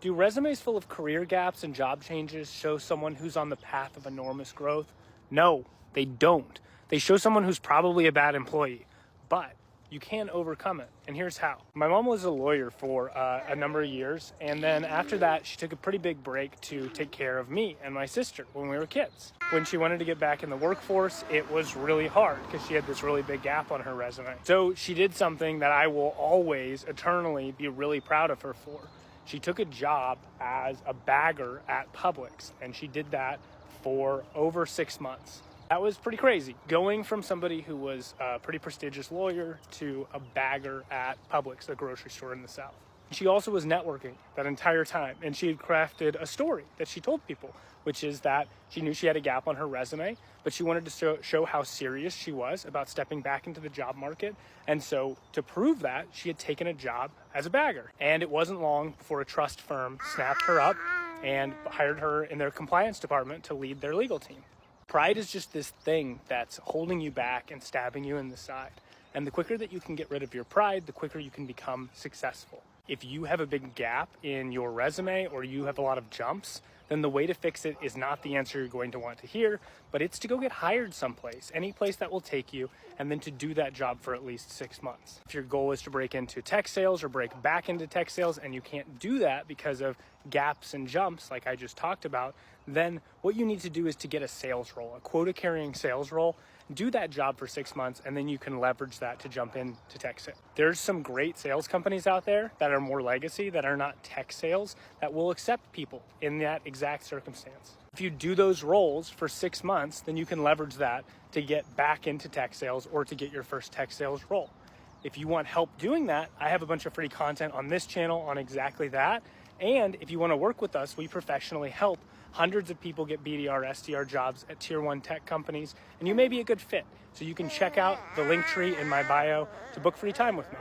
Do resumes full of career gaps and job changes show someone who's on the path of enormous growth? No, they don't. They show someone who's probably a bad employee, but you can overcome it, and here's how. My mom was a lawyer for a number of years, and then after that, she took a pretty big break to take care of me and my sister when we were kids. When she wanted to get back in the workforce, it was really hard because she had this really big gap on her resume. So she did something that I will always, eternally be really proud of her for. She took a job as a bagger at Publix, and she did that for over 6 months. That was pretty crazy, going from somebody who was a pretty prestigious lawyer to a bagger at Publix, a grocery store in the South. She also was networking that entire time, and she had crafted a story that she told people, which is that she knew she had a gap on her resume, but she wanted to show how serious she was about stepping back into the job market. And so to prove that, she had taken a job as a bagger. And it wasn't long before a trust firm snapped her up and hired her in their compliance department to lead their legal team. Pride is just this thing that's holding you back and stabbing you in the side. And the quicker that you can get rid of your pride, the quicker you can become successful. If you have a big gap in your resume or you have a lot of jumps, then the way to fix it is not the answer you're going to want to hear, but it's to go get hired someplace, any place that will take you, and then to do that job for at least 6 months. If your goal is to break into tech sales or break back into tech sales and you can't do that because of gaps and jumps like I just talked about, then what you need to do is to get a sales role, a quota-carrying sales role. Do that job for 6 months, and then you can leverage that to jump into tech sales. There's some great sales companies out there that are more legacy, that are not tech sales, that will accept people in that exact circumstance. If you do those roles for 6 months, then you can leverage that to get back into tech sales or to get your first tech sales role. If you want help doing that, I have a bunch of free content on this channel on exactly that. And if you want to work with us, we professionally help hundreds of people get BDR, SDR jobs at tier 1 tech companies, and you may be a good fit. So you can check out the link tree in my bio to book free time with me.